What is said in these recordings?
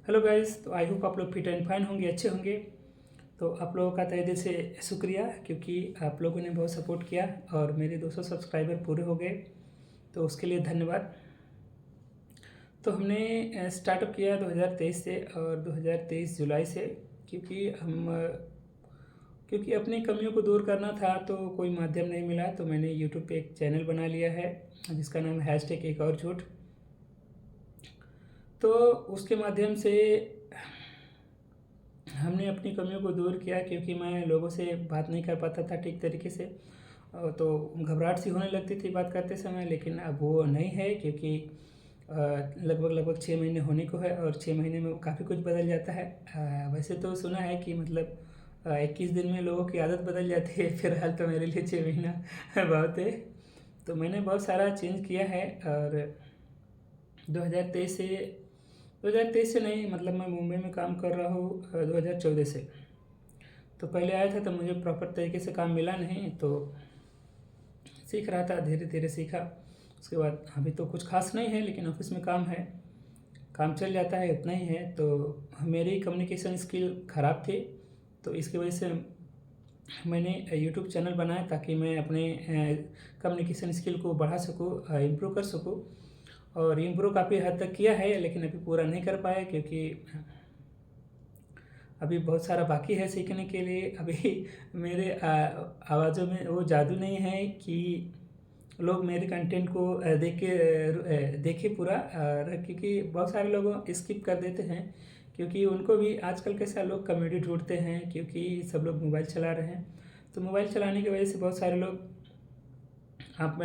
Hello guys, तो I hope आप लोग फिट एंड फाइन होंगे, अच्छे होंगे। तो आप लोगों का तहे दिल से शुक्रिया, क्योंकि आप लोगों ने बहुत सपोर्ट किया और मेरे 200 सब्सक्राइबर पूरे हो गए, तो उसके लिए धन्यवाद। तो हमने स्टार्टअप किया 2023 से और 2023 जुलाई से, क्योंकि अपनी कमियों को दूर करना था तो कोई माध्यम नहीं मिला, तो मैंने यूट्यूब पे एक चैनल बना लिया है जिसका नाम है #एक और झूठ। तो उसके माध्यम से हमने अपनी कमियों को दूर किया, क्योंकि मैं लोगों से बात नहीं कर पाता था ठीक तरीके से, तो घबराहट सी होने लगती थी बात करते समय। लेकिन अब वो नहीं है, क्योंकि लगभग 6 महीने होने को है और 6 महीने में काफ़ी कुछ बदल जाता है। वैसे तो सुना है कि मतलब 21 दिन में लोगों की आदत बदल जाती है। फिलहाल तो मेरे लिए 6 महीना बहुत है। तो मैंने बहुत सारा चेंज किया है। और 2023 से 2023 से नहीं, मतलब मैं मुंबई में काम कर रहा हूँ 2014 से। तो पहले आया था तो मुझे प्रॉपर तरीके से काम मिला नहीं, तो सीख रहा था, धीरे धीरे सीखा। उसके बाद अभी तो कुछ खास नहीं है, लेकिन ऑफिस में काम है, काम चल जाता है, इतना ही है। तो मेरी कम्युनिकेशन स्किल ख़राब थी, तो इसकी वजह से मैंने यूट्यूब चैनल बनाया ताकि मैं अपने कम्युनिकेशन स्किल को बढ़ा सकूँ, इम्प्रूव कर सकूँ। और इम्प्रूव काफ़ी हद तक किया है, लेकिन अभी पूरा नहीं कर पाया, क्योंकि अभी बहुत सारा बाकी है सीखने के लिए। अभी मेरे आवाज़ों में वो जादू नहीं है कि लोग मेरे कंटेंट को देखे पूरा, और क्योंकि बहुत सारे लोग स्किप कर देते हैं, क्योंकि उनको भी आजकल कैसा लोग कॉमेडी ढूंढते हैं, क्योंकि सब लोग मोबाइल चला रहे हैं। तो मोबाइल चलाने की वजह से बहुत सारे लोग आप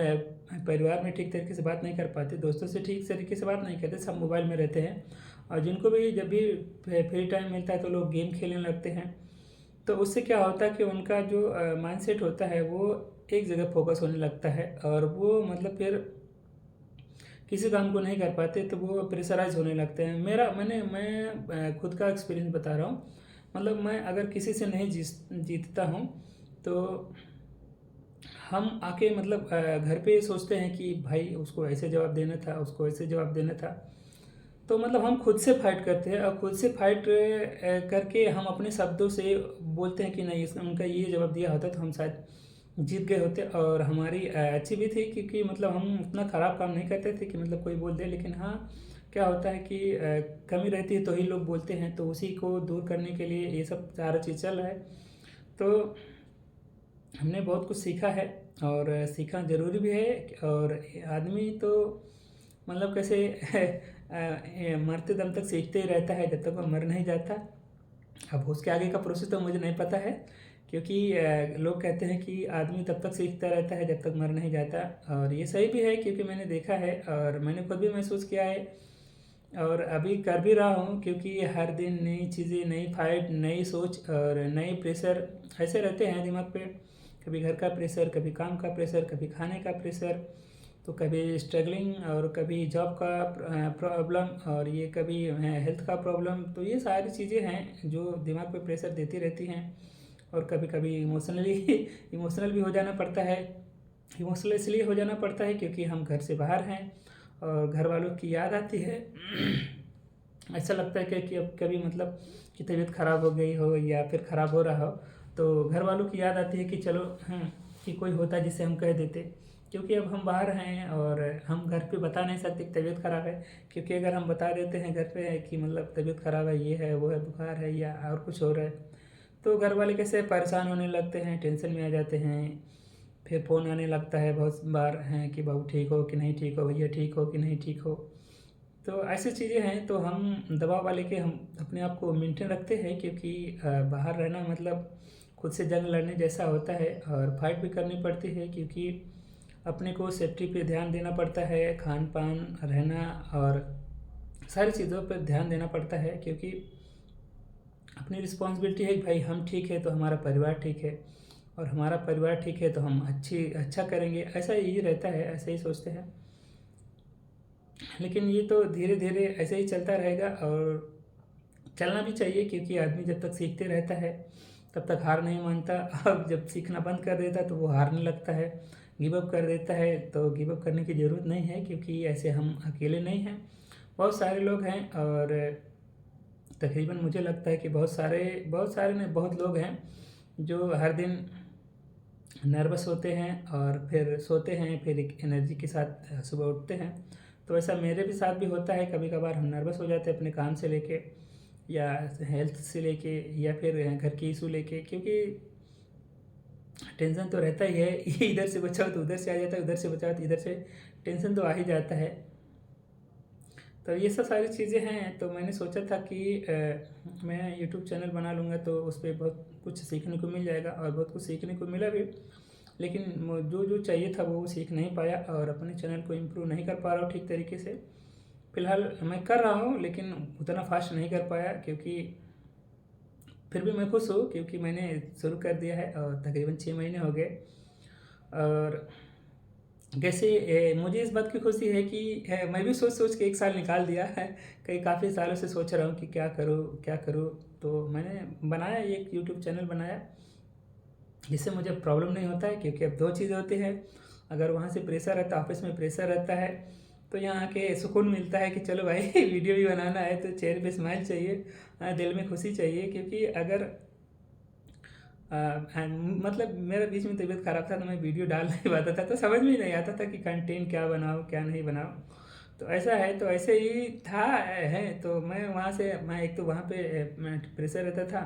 परिवार में ठीक तरीके से बात नहीं कर पाते, दोस्तों से ठीक तरीके से बात नहीं करते, सब मोबाइल में रहते हैं। और जिनको भी जब भी फ्री टाइम मिलता है तो लोग गेम खेलने लगते हैं। तो उससे क्या होता है कि उनका जो माइंडसेट होता है वो एक जगह फोकस होने लगता है, और वो मतलब फिर किसी काम को नहीं कर पाते, तो वो प्रेशराइज होने लगते हैं। मैं खुद का एक्सपीरियंस बता रहा हूँ। मतलब मैं अगर किसी से नहीं जीतता हूँ, तो हम आके मतलब घर पे सोचते हैं कि भाई उसको ऐसे जवाब देना था, उसको ऐसे जवाब देना था। तो मतलब हम खुद से फाइट करते हैं, और खुद से फाइट करके हम अपने शब्दों से बोलते हैं कि नहीं, इसने उनका ये जवाब दिया होता तो हम शायद जीत गए होते। और हमारी अच्छी भी थी, क्योंकि मतलब हम उतना ख़राब काम नहीं करते थे कि मतलब कोई बोल दे। लेकिन हाँ, क्या होता है कि कमी रहती है तो ही लोग बोलते हैं, तो उसी को दूर करने के लिए ये सब सारा चीज़ चल रहा है। तो हमने बहुत कुछ सीखा है, और सीखना ज़रूरी भी है। और आदमी तो मतलब कैसे मरते दम तक सीखते ही रहता है, जब तक वो मर नहीं जाता। अब उसके आगे का प्रोसेस तो मुझे नहीं पता है, क्योंकि लोग कहते हैं कि आदमी तब तक सीखता रहता है जब तक मर नहीं जाता। और ये सही भी है, क्योंकि मैंने देखा है और मैंने खुद भी महसूस किया है, और अभी कर भी रहा हूँ। क्योंकि हर दिन नई चीज़ें, नई फाइट, नई सोच और नए प्रेशर ऐसे रहते हैं दिमाग पे। कभी घर का प्रेशर, कभी काम का प्रेशर, कभी खाने का प्रेशर, तो कभी स्ट्रगलिंग, और कभी जॉब का प्रॉब्लम, और ये कभी हेल्थ का प्रॉब्लम। तो ये सारी चीज़ें हैं जो दिमाग पे प्रेशर देती रहती हैं। और कभी कभी इमोशनली इमोशनल भी हो जाना पड़ता है। इमोशनल इसलिए हो जाना पड़ता है क्योंकि हम घर से बाहर हैं, और घर वालों की याद आती है। ऐसा लगता है कि अब कभी मतलब कि तबीयत ख़राब हो गई हो या फिर ख़राब हो रहा हो, तो घर वालों की याद आती है कि चलो कि कोई होता जिसे हम कह देते। क्योंकि अब हम बाहर हैं और हम घर पे बता नहीं सकते कि तबीयत ख़राब है, क्योंकि अगर हम बता देते हैं घर पे कि मतलब तबीयत ख़राब है, ये है, वो है, बुखार है या और कुछ हो रहा है, तो घर वाले कैसे परेशान होने लगते हैं, टेंशन में आ जाते हैं। फिर फ़ोन आने लगता है बहुत बार हैं कि बहू ठीक हो कि नहीं ठीक हो, भैया ठीक हो कि नहीं ठीक हो। तो ऐसी चीज़ें हैं, तो हम दबाव वाले के हम अपने आप को मेंटेन रखते हैं, क्योंकि बाहर रहना मतलब खुद से जंग लड़ने जैसा होता है, और फाइट भी करनी पड़ती है, क्योंकि अपने को सेफ्टी पे ध्यान देना पड़ता है, खान पान, रहना और सारी चीज़ों पर ध्यान देना पड़ता है। क्योंकि अपनी रिस्पॉन्सिबिलिटी है कि भाई हम ठीक है तो हमारा परिवार ठीक है, और हमारा परिवार ठीक है तो हम अच्छा करेंगे, ऐसा ही रहता है, ऐसे ही सोचते हैं। लेकिन ये तो धीरे धीरे ऐसे ही चलता रहेगा, और चलना भी चाहिए, क्योंकि आदमी जब तक सीखते रहता है तब तक हार नहीं मानता। अब जब सीखना बंद कर देता तो वो हारने लगता है, गिव अप कर देता है। तो गिव अप करने की ज़रूरत नहीं है, क्योंकि ऐसे हम अकेले नहीं हैं, बहुत सारे लोग हैं। और तकरीबन मुझे लगता है कि बहुत सारे नहीं, बहुत लोग हैं जो हर दिन नर्वस होते हैं और फिर सोते हैं, फिर एक एनर्जी के साथ सुबह उठते हैं। तो ऐसा मेरे भी साथ भी होता है, कभी कभार हम नर्वस हो जाते हैं अपने काम से लेके या हेल्थ से लेके या फिर घर की इशू लेके, क्योंकि टेंशन तो रहता ही है। इधर से बचाओ तो उधर से आ जाता है, उधर से बचाओ तो इधर से टेंशन तो आ ही जाता है। तो ये सब सारी चीज़ें हैं, तो मैंने सोचा था कि मैं यूट्यूब चैनल बना लूँगा तो उस पर बहुत कुछ सीखने को मिल जाएगा, और बहुत कुछ सीखने को मिला भी। लेकिन जो जो चाहिए था वो सीख नहीं पाया और अपने चैनल को इम्प्रूव नहीं कर पा रहा हूँ ठीक तरीके से। फ़िलहाल मैं कर रहा हूँ लेकिन उतना फास्ट नहीं कर पाया, क्योंकि फिर भी मैं खुश हूँ क्योंकि मैंने शुरू कर दिया है और तकरीबन 6 महीने हो गए। और कैसे मुझे इस बात की खुशी है कि मैं भी सोच सोच के 1 साल निकाल दिया है। कई काफ़ी सालों से सोच रहा हूँ कि क्या करूँ क्या करूँ। तो मैंने बनाया, एक यूट्यूब चैनल बनाया जिससे मुझे प्रॉब्लम नहीं होता है, क्योंकि अब 2 चीज़ें होती हैं। अगर वहाँ से प्रेशर रहता है, ऑफिस में प्रेशर रहता है, तो यहाँ आके सुकून मिलता है कि चलो भाई वीडियो भी बनाना है तो चेहरे पे स्माइल चाहिए, दिल में खुशी चाहिए। क्योंकि अगर मतलब मेरा बीच में तबीयत ख़राब था तो मैं वीडियो डाल नहीं पाता था, तो समझ में ही नहीं आता था कि कंटेंट क्या बनाऊँ क्या नहीं बनाऊँ। तो ऐसा है, तो ऐसे ही था है। तो मैं वहाँ से, मैं एक तो वहाँ पे प्रेशर रहता था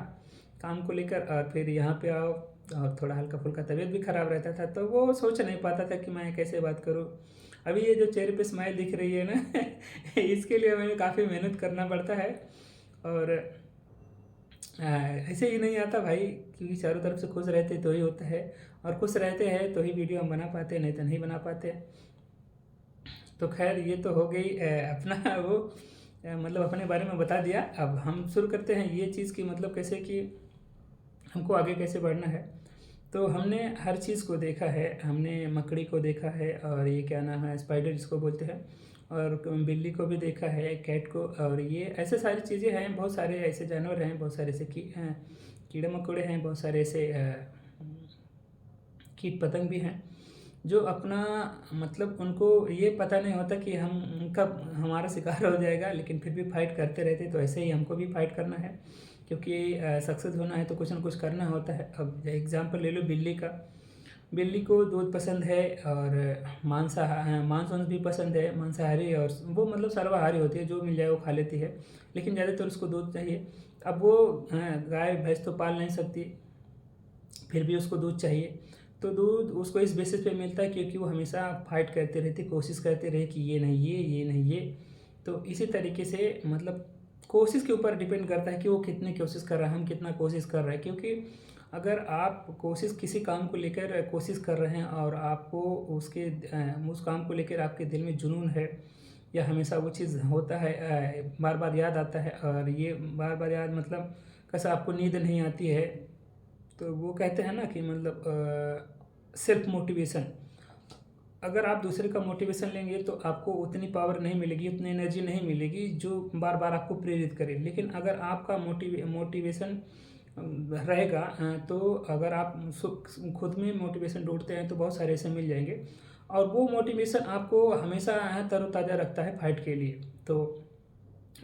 काम को लेकर, और फिर यहाँ पे आओ और थोड़ा हल्का फुल्का तबीयत भी ख़राब रहता था, तो वो सोच नहीं पाता था कि मैं कैसे बात करूँ। अभी ये जो चेहरे पे स्माइल दिख रही है ना इसके लिए मैंने काफ़ी मेहनत करना पड़ता है। और ऐसे ही नहीं आता भाई, क्योंकि चारों तरफ से खुश रहते तो ही होता है, और खुश रहते हैं तो ही वीडियो हम बना पाते हैं, नहीं तो नहीं बना पाते। तो खैर ये तो हो गई अपना वो मतलब अपने बारे में बता दिया। अब हम शुरू करते हैं ये चीज़ की, मतलब कैसे कि हमको आगे कैसे बढ़ना है। तो हमने हर चीज़ को देखा है, हमने मकड़ी को देखा है, और ये क्या नाम है, स्पाइडर जिसको बोलते हैं, और बिल्ली को भी देखा है, कैट को, और ये ऐसे सारी चीज़ें हैं। बहुत सारे ऐसे जानवर हैं, बहुत सारे ऐसे कीड़े मकोड़े हैं, बहुत सारे ऐसे कीट पतंग भी हैं जो अपना, मतलब उनको ये पता नहीं होता कि हम कब हमारा शिकार हो जाएगा, लेकिन फिर भी फाइट करते रहते। तो ऐसे ही हमको भी फाइट करना है, क्योंकि सक्सेस होना है तो कुछ ना कुछ करना होता है। अब एग्जांपल ले लो बिल्ली का। बिल्ली को दूध पसंद है और मांस वांस भी पसंद है, मांसाहारी, और वो मतलब सर्वाहारी होती है, जो मिल जाए वो खा लेती है, लेकिन ज़्यादातर उसको दूध चाहिए। अब वो गाय भैंस तो पाल नहीं सकती, फिर भी उसको दूध चाहिए। तो दूध उसको इस बेसिस पे मिलता है क्योंकि वो हमेशा फाइट करते रहती, कोशिश करते रहे कि ये नहीं ये नहीं ये। तो इसी तरीके से मतलब कोशिश के ऊपर डिपेंड करता है कि वो कितनी कोशिश कर रहा है, हम कितना कोशिश कर रहे हैं। क्योंकि अगर आप कोशिश किसी काम को लेकर कोशिश कर रहे हैं और आपको उस काम को लेकर आपके दिल में जुनून है, या हमेशा वो चीज़ होता है, बार बार याद आता है, और ये बार बार याद मतलब कैसा आपको नींद नहीं आती है, तो वो कहते हैं ना कि मतलब सेल्फ मोटिवेशन। अगर आप दूसरे का मोटिवेशन लेंगे तो आपको उतनी पावर नहीं मिलेगी, उतनी एनर्जी नहीं मिलेगी जो बार बार आपको प्रेरित करे। लेकिन अगर आपका मोटिवेशन रहेगा, तो अगर आप खुद में मोटिवेशन ढूंढते हैं तो बहुत सारे ऐसे मिल जाएंगे, और वो मोटिवेशन आपको हमेशा तरोताज़ा रखता है फाइट के लिए। तो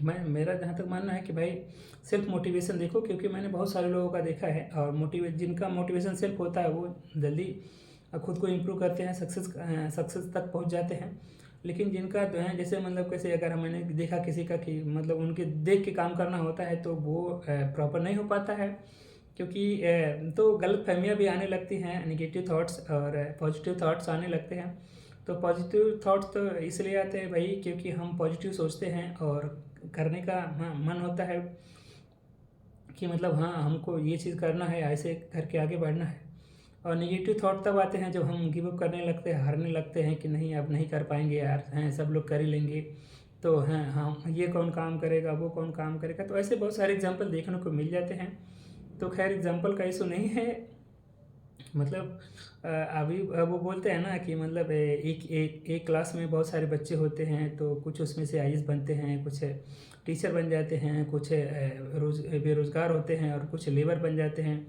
मेरा जहाँ तक मानना है कि भाई सेल्फ मोटिवेशन देखो, क्योंकि मैंने बहुत सारे लोगों का देखा है, और जिनका मोटिवेशन सेल्फ होता है वो जल्दी खुद को इम्प्रूव करते हैं, सक्सेस तक पहुँच जाते हैं। लेकिन जिनका जो है, जैसे मतलब कैसे, अगर मैंने देखा किसी का कि मतलब उनके देख के काम करना होता है तो वो प्रॉपर नहीं हो पाता है, क्योंकि तो गलत फहमियाँ भी आने लगती हैं, नेगेटिव थॉट्स और पॉजिटिव थॉट्स आने लगते हैं। तो पॉजिटिव थॉट्स तो इसलिए आते हैं भाई क्योंकि हम पॉजिटिव सोचते हैं और करने का मन होता है कि मतलब हाँ हमको ये चीज़ करना है, ऐसे करके आगे बढ़ना है। और नेगेटिव थॉट तब आते हैं जब हम गिव अप करने लगते हैं, हारने लगते हैं कि नहीं अब नहीं कर पाएंगे यार, हैं सब लोग कर ही लेंगे, तो हैं हाँ ये कौन काम करेगा, वो कौन काम करेगा। तो ऐसे बहुत सारे एग्जांपल देखने को मिल जाते हैं। तो खैर एग्जांपल का इशू नहीं है, मतलब अभी वो बोलते हैं ना कि मतलब एक क्लास में बहुत सारे बच्चे होते हैं, तो कुछ उसमें से आईएएस बनते हैं, कुछ टीचर बन जाते हैं, कुछ बेरोज़गार होते हैं, और कुछ लेबर बन जाते हैं,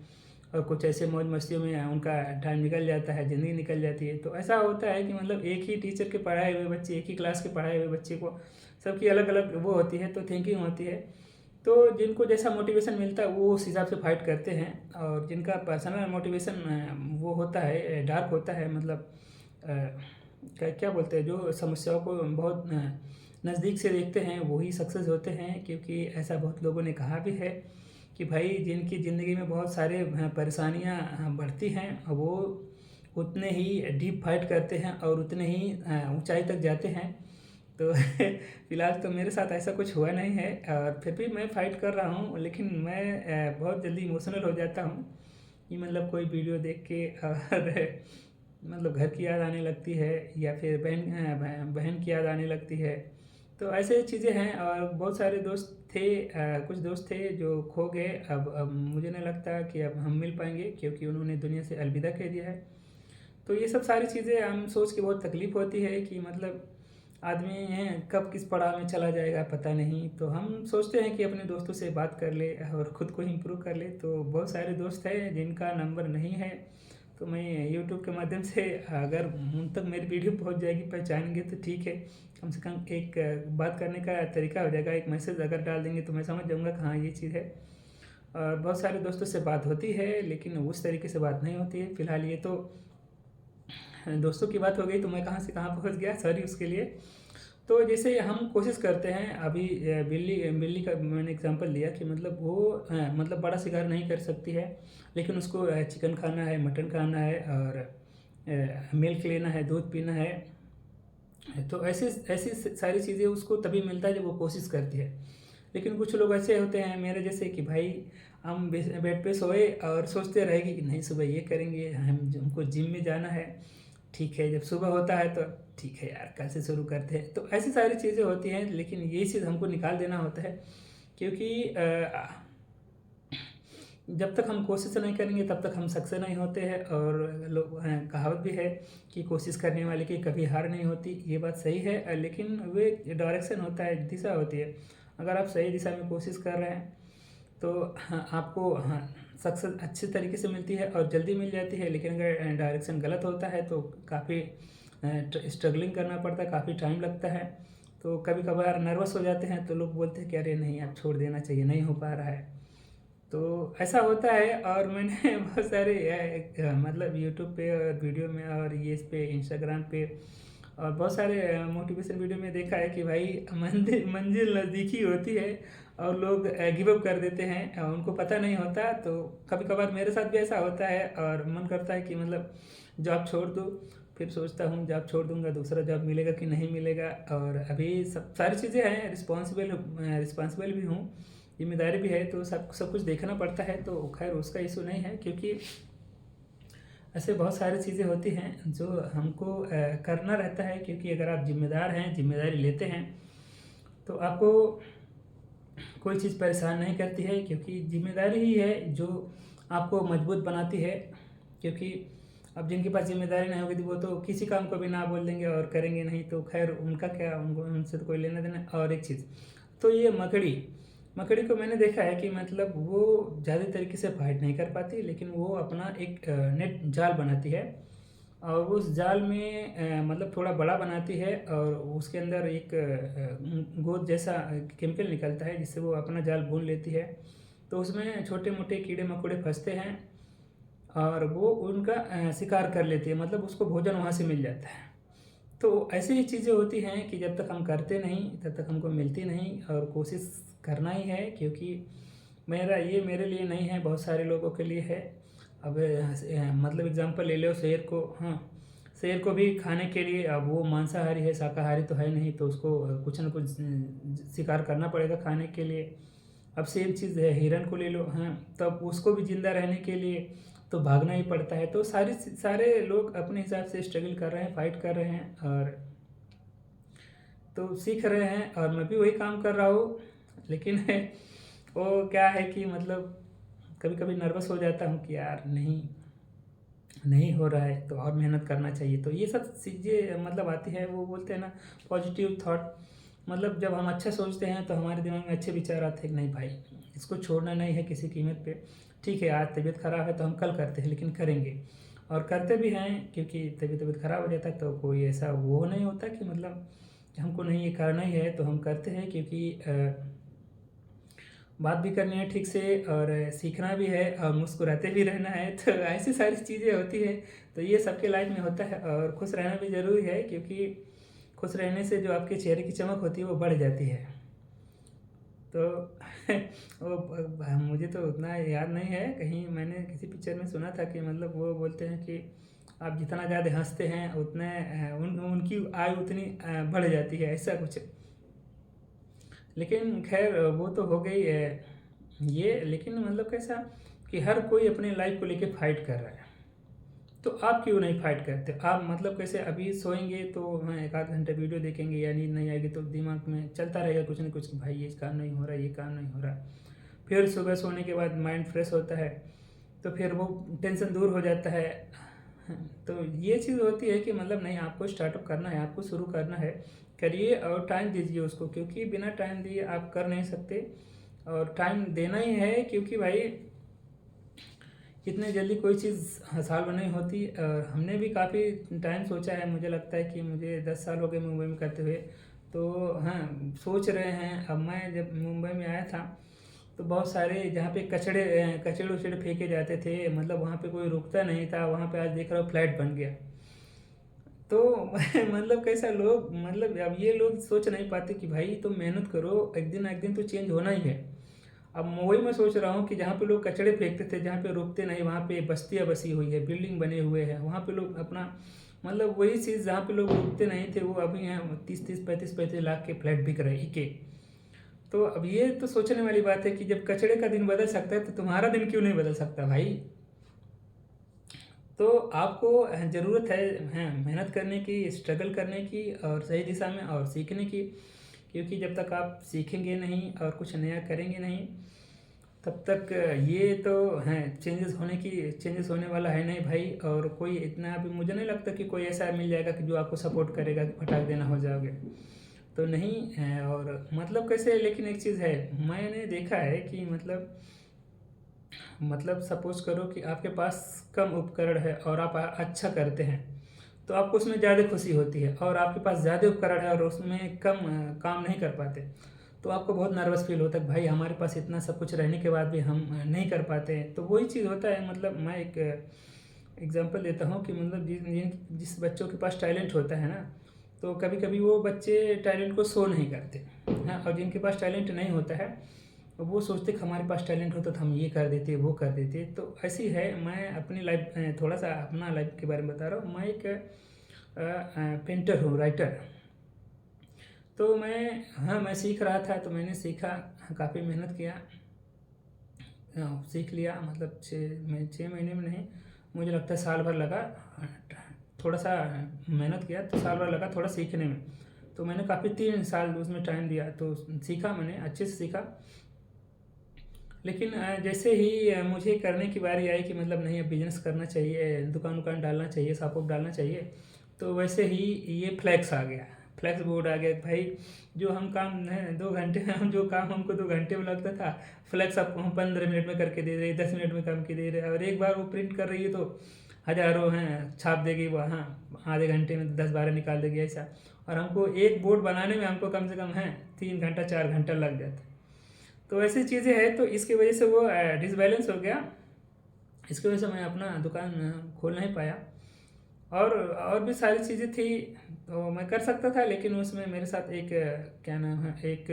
और कुछ ऐसे मौज मस्तियों में उनका टाइम निकल जाता है, ज़िंदगी निकल जाती है। तो ऐसा होता है कि मतलब एक ही टीचर के पढ़ाए हुए बच्चे, एक ही क्लास के पढ़ाए हुए बच्चे को सबकी अलग अलग वो होती है, तो थिंकिंग होती है। तो जिनको जैसा मोटिवेशन मिलता है वो उस हिसाब से फाइट करते हैं, और जिनका पर्सनल मोटिवेशन वो होता है डार्क होता है, मतलब क्या क्या बोलते हैं, जो समस्याओं को बहुत नज़दीक से देखते हैं वही सक्सेस होते हैं। क्योंकि ऐसा बहुत लोगों ने कहा भी है कि भाई जिनकी ज़िंदगी में बहुत सारे परेशानियां बढ़ती हैं वो उतने ही डीप फाइट करते हैं और उतने ही ऊंचाई तक जाते हैं। तो फिलहाल तो मेरे साथ ऐसा कुछ हुआ नहीं है, और फिर भी मैं फ़ाइट कर रहा हूँ, लेकिन मैं बहुत जल्दी इमोशनल हो जाता हूँ कि मतलब कोई वीडियो देख के, और मतलब घर की याद आने लगती है, या फिर बहन की याद आने लगती है। तो ऐसे चीज़ें हैं, और बहुत सारे दोस्त थे, कुछ दोस्त थे जो खो गए। अब मुझे नहीं लगता कि अब हम मिल पाएंगे, क्योंकि उन्होंने दुनिया से अलविदा कह दिया है। तो ये सब सारी चीज़ें हम सोच के बहुत तकलीफ़ होती है कि मतलब आदमी है कब किस पड़ाव में चला जाएगा पता नहीं। तो हम सोचते हैं कि अपने दोस्तों से बात कर ले और ख़ुद को इम्प्रूव कर ले। तो बहुत सारे दोस्त हैं जिनका नंबर नहीं है, तो मैं यूट्यूब के माध्यम से अगर उन तक मेरी वीडियो पहुंच जाएगी, पहचानेंगे तो ठीक है। कम से कम एक बात करने का तरीका हो जाएगा, एक मैसेज अगर डाल देंगे तो मैं समझ जाऊँगा कि हाँ ये चीज़ है। और बहुत सारे दोस्तों से बात होती है, लेकिन उस तरीके से बात नहीं होती है। फ़िलहाल ये तो दोस्तों की बात हो गई, तो मैं कहाँ से कहाँ पहुँच गया, सॉरी उसके लिए। तो जैसे हम कोशिश करते हैं अभी, बिल्ली बिल्ली का मैंने एग्जांपल लिया कि मतलब वो मतलब बड़ा शिकार नहीं कर सकती है, लेकिन उसको चिकन खाना है, मटन खाना है, और मिल्क लेना है, दूध पीना है। तो ऐसी ऐसी सारी चीज़ें उसको तभी मिलता है जब वो कोशिश करती है। लेकिन कुछ लोग ऐसे होते हैं मेरे जैसे कि भाई हम बेड पे सोए और सोचते रहेंगे कि नहीं सुबह ये करेंगे, हमको जिम में जाना है। ठीक है, जब सुबह होता है तो ठीक है यार कल से शुरू करते हैं। तो ऐसी सारी चीज़ें होती हैं, लेकिन ये चीज़ हमको निकाल देना होता है। क्योंकि जब तक हम कोशिश नहीं करेंगे तब तक हम सक्सेस नहीं होते हैं। और लोग कहावत भी है कि कोशिश करने वाले की कभी हार नहीं होती। ये बात सही है, लेकिन वे डायरेक्शन होता है, दिशा होती है। अगर आप सही दिशा में कोशिश कर रहे हैं तो हाँ, आपको हाँ सक्सेस अच्छी तरीके से मिलती है और जल्दी मिल जाती है। लेकिन अगर डायरेक्शन गलत होता है तो काफ़ी स्ट्रगलिंग करना पड़ता है, काफ़ी टाइम लगता है। तो कभी कभार नर्वस हो जाते हैं, तो लोग बोलते हैं कि अरे नहीं अब छोड़ देना चाहिए, नहीं हो पा रहा है। तो ऐसा होता है। और मैंने बहुत सारे मतलब यूट्यूब पे और वीडियो में और ये इस पे इंस्टाग्राम पे और बहुत सारे मोटिवेशन वीडियो में देखा है कि भाई मंजिल मंजिल नज़दीक ही होती है और लोग गिव अप कर देते हैं, उनको पता नहीं होता। तो कभी कभार मेरे साथ भी ऐसा होता है और मन करता है कि मतलब जॉब छोड़ दूँ। फिर सोचता हूँ जॉब छोड़ दूँगा, दूसरा जॉब मिलेगा कि नहीं मिलेगा। और अभी सब सारी चीज़ें हैं, रिस्पॉन्सिबल भी हूँ, जिम्मेदारी भी है, तो सब कुछ देखना पड़ता है। तो खैर उसका इशू नहीं है, क्योंकि ऐसे बहुत सारी चीज़ें होती हैं जो हमको करना रहता है। क्योंकि अगर आप जिम्मेदार हैं, जिम्मेदारी लेते हैं, तो आपको कोई चीज़ परेशान नहीं करती है। क्योंकि जिम्मेदारी ही है जो आपको मजबूत बनाती है। क्योंकि अब जिनके पास जिम्मेदारी नहीं होगी तो वो तो किसी काम को भी ना बोल देंगे और करेंगे नहीं, तो खैर उनका क्या, उनको उनसे तो कोई लेना देना। और एक चीज़ तो ये मकड़ी मकड़ी को मैंने देखा है कि मतलब वो ज़्यादा तरीके से फाइट नहीं कर पाती, लेकिन वो अपना एक नेट जाल बनाती है। और उस जाल में मतलब थोड़ा बड़ा बनाती है, और उसके अंदर एक गोंद जैसा केमिकल निकलता है जिससे वो अपना जाल बुन लेती है। तो उसमें छोटे मोटे कीड़े मकोड़े फंसते हैं और वो उनका शिकार कर लेती है, मतलब उसको भोजन वहाँ से मिल जाता है। तो ऐसी ही चीज़ें होती हैं कि जब तक हम करते नहीं तब तक हमको मिलती नहीं, और कोशिश करना ही है। क्योंकि मेरे लिए नहीं है, बहुत सारे लोगों के लिए है। अब मतलब एग्जांपल ले लो शेर को, हाँ शेर को भी खाने के लिए, अब वो मांसाहारी है, शाकाहारी तो है नहीं, तो उसको कुछ न कुछ शिकार करना पड़ेगा खाने के लिए। अब सेम चीज़ है, हिरन को ले लो, हाँ तब उसको भी जिंदा रहने के लिए तो भागना ही पड़ता है। तो सारे लोग अपने हिसाब से स्ट्रगल कर रहे हैं, फाइट कर रहे हैं, और तो सीख रहे हैं, और मैं भी वही काम कर रहा हूँ। लेकिन वो क्या है कि मतलब कभी कभी नर्वस हो जाता हूँ कि यार नहीं नहीं हो रहा है तो और मेहनत करना चाहिए। तो ये सब चीज़ें मतलब आती है, वो बोलते हैं ना पॉजिटिव थॉट। मतलब जब हम अच्छा सोचते हैं तो हमारे दिमाग में अच्छे विचार आते हैं कि नहीं भाई इसको छोड़ना नहीं है किसी कीमत पे। ठीक है आज तबीयत ख़राब है तो हम कल करते हैं, लेकिन करेंगे और करते भी हैं। क्योंकि तबीयत ख़राब हो जाता है तो कोई ऐसा वो नहीं होता कि मतलब हमको नहीं ये करना ही है, तो हम करते हैं। क्योंकि बात भी करनी है ठीक से और सीखना भी है और मुस्कुराते भी रहना है। तो ऐसी सारी चीज़ें होती है। तो ये सबके लाइफ में होता है और खुश रहना भी ज़रूरी है, क्योंकि खुश रहने से जो आपके चेहरे की चमक होती है वो बढ़ जाती है। तो वो मुझे तो उतना याद नहीं है, कहीं मैंने किसी पिक्चर में सुना था कि मतलब वो बोलते हैं कि आप जितना ज़्यादा हंसते हैं उतने उनकी आयु उतनी बढ़ जाती है, ऐसा कुछ। लेकिन खैर वो तो हो गई ये। लेकिन मतलब कैसा कि हर कोई अपने लाइफ को लेके फाइट कर रहा है, तो आप क्यों नहीं फाइट करते? आप मतलब कैसे अभी सोएंगे तो हाँ, एक आध घंटे वीडियो देखेंगे या नींद नहीं आएगी तो दिमाग में चलता रहेगा कुछ ना कुछ कि भाई ये काम नहीं हो रहा, ये काम नहीं हो रहा। फिर सुबह सोने के बाद माइंड फ्रेश होता है, तो फिर वो टेंशन दूर हो जाता है। तो ये चीज़ होती है कि मतलब नहीं, आपको स्टार्टअप करना है, आपको शुरू करना है, करिए और टाइम दीजिए उसको, क्योंकि बिना टाइम दिए आप कर नहीं सकते। और टाइम देना ही है, क्योंकि भाई इतने जल्दी कोई चीज़ हासिल नहीं होती। और हमने भी काफ़ी टाइम सोचा है, मुझे लगता है कि मुझे 10 साल हो गए मुंबई में करते हुए। तो हाँ, सोच रहे हैं। अब मैं जब मुंबई में आया था तो बहुत सारे जहाँ पे कचड़े उचड़े फेंके जाते थे, मतलब वहाँ पे कोई रुकता नहीं था, वहाँ पे आज देख रहा हूँ फ्लैट बन गया। तो मतलब कैसा लोग, मतलब अब ये लोग सोच नहीं पाते कि भाई तुम मेहनत करो, एक दिन ना एक दिन तो चेंज होना ही है। अब वही मैं सोच रहा हूँ कि जहाँ पे लोग कचड़े फेंकते थे, जहाँ पे रुकते नहीं, वहाँ पे बस्तियाँ बसी हुई है, बिल्डिंग बने हुए हैं, वहाँ पे लोग अपना मतलब वही चीज़ जहाँ पे लोग रुकते नहीं थे वो अभी हैं 30-35 लाख के फ्लैट बिक रहे के। तो अब ये तो सोचने वाली बात है कि जब कचड़े का दिन बदल सकता है तो तुम्हारा दिन क्यों नहीं बदल सकता भाई? तो आपको ज़रूरत है मेहनत करने की, स्ट्रगल करने की और सही दिशा में और सीखने की। क्योंकि जब तक आप सीखेंगे नहीं और कुछ नया करेंगे नहीं, तब तक ये तो हैं चेंजेस होने वाला है नहीं भाई। और कोई इतना भी मुझे नहीं लगता कि कोई ऐसा मिल जाएगा कि जो आपको सपोर्ट करेगा कि फटाक देना हो जाओगे, तो नहीं है। और मतलब कैसे, लेकिन एक चीज़ है, मैंने देखा है कि मतलब सपोज करो कि आपके पास कम उपकरण है और आप अच्छा करते हैं, तो आपको उसमें ज़्यादा खुशी होती है। और आपके पास ज़्यादा उपकरण है और उसमें कम काम नहीं कर पाते, तो आपको बहुत नर्वस फील होता है भाई हमारे पास इतना सब कुछ रहने के बाद भी हम नहीं कर पाते हैं। तो वही चीज़ होता है। मतलब मैं एक एग्जांपल देता हूँ कि मतलब जिस बच्चों के पास टैलेंट होता है ना, तो कभी कभी वो बच्चे टैलेंट को शो नहीं करते हैं। और जिनके पास टैलेंट नहीं होता है वो सोचते कि हमारे पास टैलेंट होता तो हम ये कर देते वो कर देते। तो ऐसी है। मैं अपनी लाइफ थोड़ा सा अपना लाइफ के बारे में बता रहा हूँ। मैं एक पेंटर हूँ, राइटर। तो मैं सीख रहा था, तो मैंने सीखा, काफ़ी मेहनत किया, सीख लिया। मतलब 6 महीने में नहीं, मुझे लगता है साल भर लगा। थोड़ा सा मेहनत किया तो साल भर लगा थोड़ा सीखने में। तो मैंने काफ़ी 3 साल उसमें टाइम दिया, तो सीखा, मैंने अच्छे से सीखा। लेकिन जैसे ही मुझे करने की बारी आई कि मतलब नहीं अब बिजनेस करना चाहिए, दुकान उकान डालना चाहिए, शॉप वॉप डालना चाहिए, तो वैसे ही ये फ्लैक्स आ गया, फ्लैक्स बोर्ड आ गया भाई। जो हम काम है 2 घंटे में, हम जो काम हमको 2 घंटे में लगता था, फ्लैक्स आपको हम 15 मिनट में करके दे रहे, 10 मिनट में काम के दे रहे। और एक बार वो प्रिंट कर रही है तो हज़ारों हैं छाप देगी वो, हाँ आधे घंटे में 10-12 निकाल देगी ऐसा। और हमको एक बोर्ड बनाने में हमको कम से कम है 3 घंटा 4 घंटा लग जाता। तो ऐसी चीज़ें हैं, तो इसकी वजह से वो डिसबैलेंस हो गया। इसकी वजह से मैं अपना दुकान खोल नहीं पाया। और भी सारी चीज़ें थी तो मैं कर सकता था, लेकिन उसमें मेरे साथ एक क्या नाम है, एक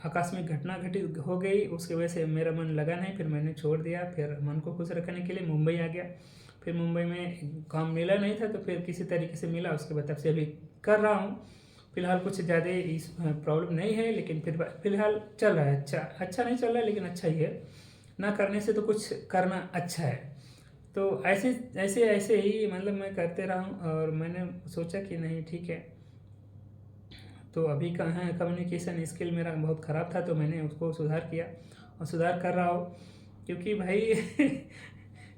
आकस्मिक घटना घटित हो गई। उसकी वजह से मेरा मन लगा नहीं, फिर मैंने छोड़ दिया। फिर मन को खुश रखने के लिए मुंबई आ गया। फिर मुंबई में काम मिला नहीं था, तो फिर किसी तरीके से मिला, उसके बाद तब से अभी कर रहा हूँ। फिलहाल कुछ ज़्यादा इस प्रॉब्लम नहीं है, लेकिन फिर फिलहाल चल रहा है। अच्छा अच्छा नहीं चल रहा है, लेकिन अच्छा ही है। ना करने से तो कुछ करना अच्छा है। तो ऐसे ऐसे ऐसे ही मतलब मैं करते रहा हूँ। और मैंने सोचा कि नहीं ठीक है। तो अभी कहाँ है, कम्युनिकेशन स्किल मेरा बहुत ख़राब था, तो मैंने उसको सुधार किया और सुधार कर रहा हूँ। क्योंकि भाई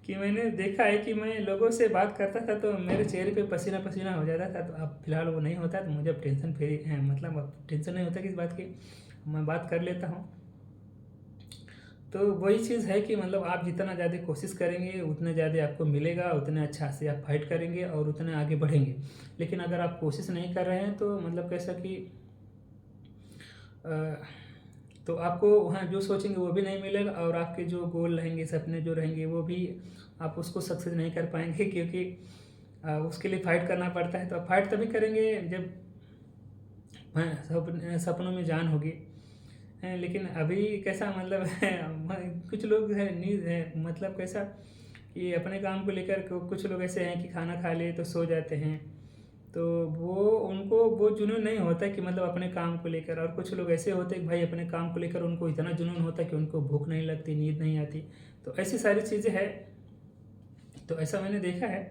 कि मैंने देखा है कि मैं लोगों से बात करता था तो मेरे चेहरे पे पसीना पसीना हो जाता था। तो अब फिलहाल वो नहीं होता, तो मुझे अब टेंशन फ्री है, मतलब अब टेंशन नहीं होता किस बात की, मैं बात कर लेता हूँ। तो वही चीज़ है कि मतलब आप जितना ज़्यादा कोशिश करेंगे उतने ज़्यादा आपको मिलेगा, उतने अच्छा से आप फाइट करेंगे और उतने आगे बढ़ेंगे। लेकिन अगर आप कोशिश नहीं कर रहे हैं तो मतलब कैसा कि तो आपको वहाँ जो सोचेंगे वो भी नहीं मिलेगा, और आपके जो गोल रहेंगे, सपने जो रहेंगे, वो भी आप उसको सक्सेस नहीं कर पाएंगे, क्योंकि उसके लिए फ़ाइट करना पड़ता है। तो आप फाइट तभी करेंगे जब सपनों में जान होगी। लेकिन अभी कैसा मतलब कुछ लोग हैं नींद है मतलब कैसा कि अपने काम को लेकर कुछ लोग ऐसे हैं कि खाना खा लिए तो सो जाते हैं। तो वो उनको वो जुनून नहीं होता कि मतलब अपने काम को लेकर, और कुछ लोग ऐसे होते हैं कि भाई अपने काम को लेकर उनको इतना जुनून होता है कि उनको भूख नहीं लगती, नींद नहीं आती। तो ऐसी सारी चीज़ें हैं, तो ऐसा मैंने देखा है।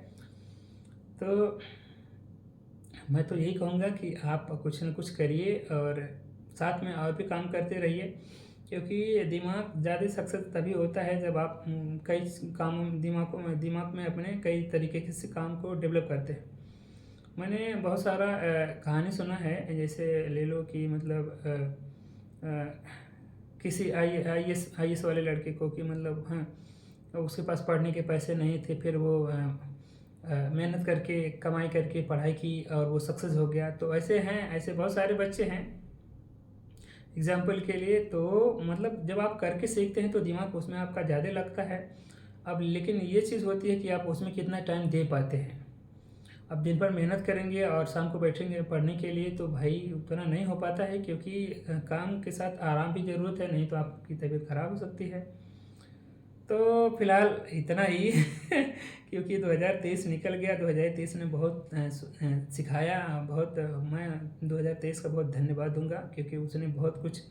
तो मैं तो यही कहूँगा कि आप कुछ न कुछ करिए, और साथ में और भी काम करते रहिए, क्योंकि दिमाग ज़्यादा सक्सेस तभी होता है जब आप कई काम दिमाग में अपने कई तरीके के से काम को डेवलप करते हैं। मैंने बहुत सारा कहानी सुना है, जैसे ले लो कि मतलब किसी आई एस वाले लड़के को कि मतलब उसके पास पढ़ने के पैसे नहीं थे, फिर वो मेहनत करके कमाई करके पढ़ाई की और वो सक्सेस हो गया। तो ऐसे हैं, ऐसे बहुत सारे बच्चे हैं एग्जाम्पल के लिए। तो मतलब जब आप करके सीखते हैं तो दिमाग उसमें आपका ज़्यादा लगता है। अब लेकिन ये चीज़ होती है कि आप उसमें कितना टाइम दे पाते हैं। अब दिन भर मेहनत करेंगे और शाम को बैठेंगे पढ़ने के लिए तो भाई उतना नहीं हो पाता है, क्योंकि काम के साथ आराम भी ज़रूरत है, नहीं तो आपकी तबीयत ख़राब हो सकती है। तो फिलहाल इतना ही क्योंकि 2023 निकल गया। 2023 ने बहुत सिखाया बहुत। मैं 2023 का बहुत धन्यवाद दूंगा, क्योंकि उसने बहुत कुछ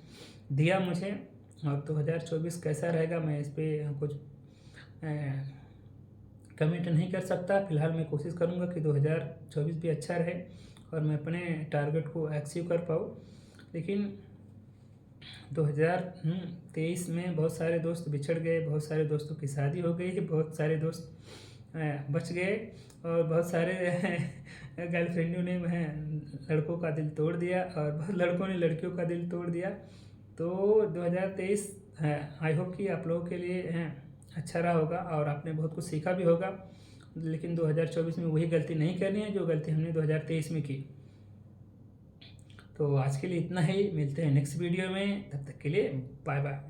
दिया मुझे। और 2024 कैसा रहेगा मैं इस पर कुछ कमेंट नहीं कर सकता। फिलहाल मैं कोशिश करूंगा कि 2024 भी अच्छा रहे और मैं अपने टारगेट को अचीव कर पाऊँ। लेकिन 2023 में बहुत सारे दोस्त बिछड़ गए, बहुत सारे दोस्तों की शादी हो गई, बहुत सारे दोस्त बच गए, और बहुत सारे गर्लफ्रेंडों ने लड़कों का दिल तोड़ दिया, और बहुत लड़कों ने लड़कियों का दिल तोड़ दिया। तो 2023 आई होप कि आप लोगों के लिए अच्छा रहा होगा और आपने बहुत कुछ सीखा भी होगा। लेकिन 2024 में वही गलती नहीं करनी है जो गलती हमने 2023 में की। तो आज के लिए इतना ही, मिलते हैं नेक्स्ट वीडियो में, तब तक के लिए बाय बाय।